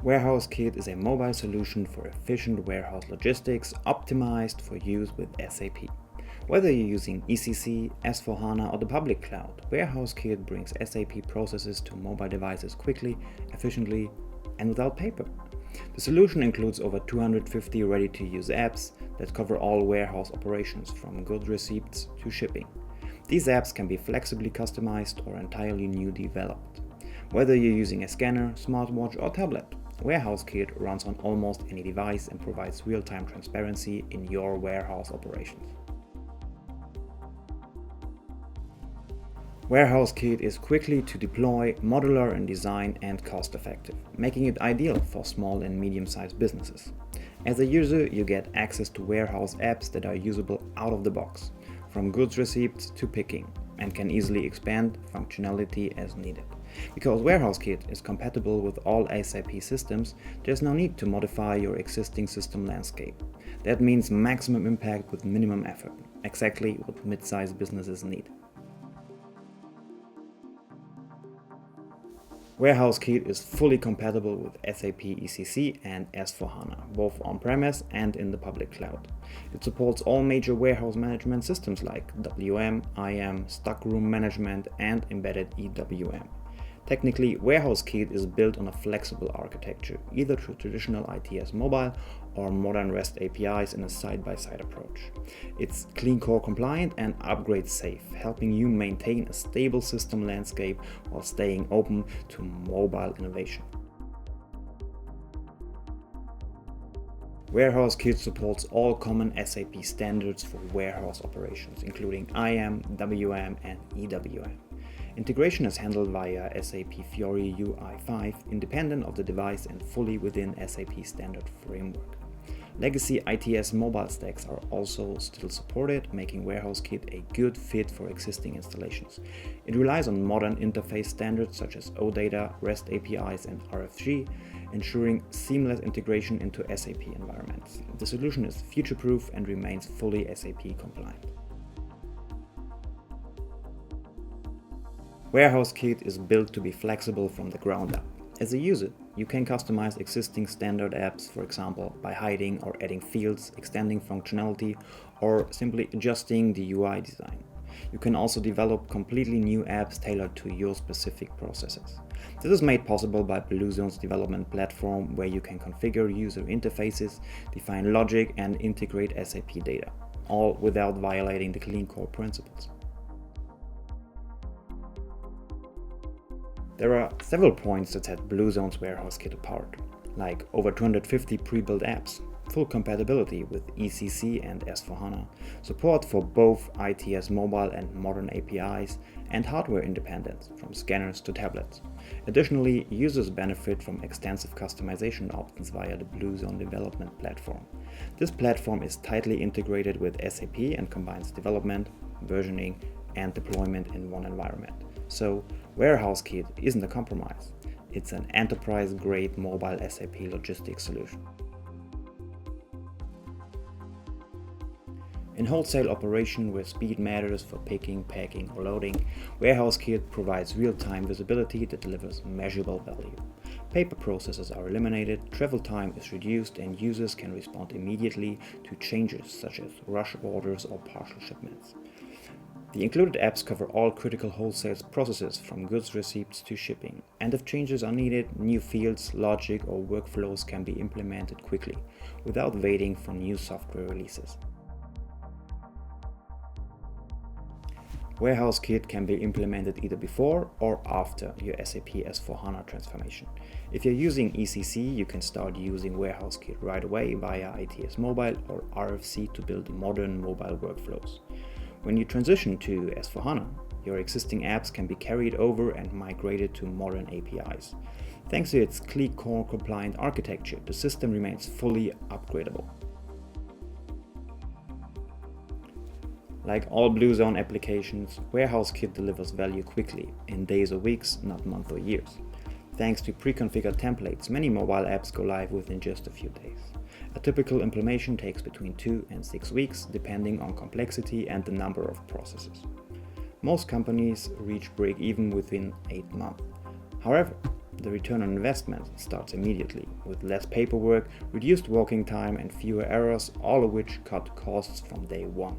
Warehouse Kit is a mobile solution for efficient warehouse logistics optimized for use with SAP. Whether you're using ECC, S4HANA, or the public cloud, Warehouse Kit brings SAP processes to mobile devices quickly, efficiently, and without paper. The solution includes over 250 ready-to-use apps that cover all warehouse operations, from goods receipts to shipping. These apps can be flexibly customized or entirely new developed. Whether you're using a scanner, smartwatch, or tablet, Warehouse Kit runs on almost any device and provides real-time transparency in your warehouse operations. Warehouse Kit is quickly to deploy, modular in design, and cost-effective, making it ideal for small and medium-sized businesses. As a user, you get access to warehouse apps that are usable out of the box, from goods receipts to picking, and can easily expand functionality as needed. Because Warehouse Kit is compatible with all SAP systems, there's no need to modify your existing system landscape. That means maximum impact with minimum effort, exactly what mid-sized businesses need. Warehouse Kit is fully compatible with SAP ECC and S4HANA, both on-premise and in the public cloud. It supports all major warehouse management systems like WM, IM, stockroom management, and embedded EWM. Technically, Warehouse Kit is built on a flexible architecture, either through traditional ITS Mobile or modern REST APIs in a side-by-side approach. It's Clean Core compliant and upgrade safe, helping you maintain a stable system landscape while staying open to mobile innovation. Warehouse Kit supports all common SAP standards for warehouse operations, including IM, WM, and EWM. Integration is handled via SAP Fiori UI5, independent of the device and fully within SAP standard framework. Legacy ITS mobile stacks are also still supported, making Warehouse Kit a good fit for existing installations. It relies on modern interface standards such as OData, REST APIs, and RFG, ensuring seamless integration into SAP environments. The solution is future-proof and remains fully SAP compliant. Warehouse Kit is built to be flexible from the ground up. As a user, you can customize existing standard apps, for example, by hiding or adding fields, extending functionality, or simply adjusting the UI design. You can also develop completely new apps tailored to your specific processes. This is made possible by Bluezone's development platform, where you can configure user interfaces, define logic, and integrate SAP data, all without violating the Clean Core principles. There are several points that set Bluezone's Warehouse Kit apart, like over 250 pre-built apps, full compatibility with ECC and S4HANA, support for both ITS Mobile and modern APIs, and hardware independence, from scanners to tablets. Additionally, users benefit from extensive customization options via the Bluezone development platform. This platform is tightly integrated with SAP and combines development, versioning, and deployment in one environment. So, Warehouse Kit isn't a compromise. It's an enterprise-grade mobile SAP logistics solution. In wholesale operation where speed matters for picking, packing, or loading, Warehouse Kit provides real-time visibility that delivers measurable value. Paper processes are eliminated, travel time is reduced, and users can respond immediately to changes such as rush orders or partial shipments. The included apps cover all critical wholesale processes from goods receipts to shipping, and if changes are needed, new fields, logic, or workflows can be implemented quickly, without waiting for new software releases. Warehouse Kit can be implemented either before or after your SAP S4HANA transformation. If you're using ECC, you can start using Warehouse Kit right away via ITS Mobile or RFC to build modern mobile workflows. When you transition to S4HANA, your existing apps can be carried over and migrated to modern APIs. Thanks to its Clean Core compliant architecture, the system remains fully upgradable. Like all Bluezone applications, Warehouse Kit delivers value quickly, in days or weeks, not months or years. Thanks to pre-configured templates, many mobile apps go live within just a few days. A typical implementation takes between 2 and 6 weeks, depending on complexity and the number of processes. Most companies reach break-even within 8 months. However, the return on investment starts immediately, with less paperwork, reduced working time and fewer errors, all of which cut costs from day one.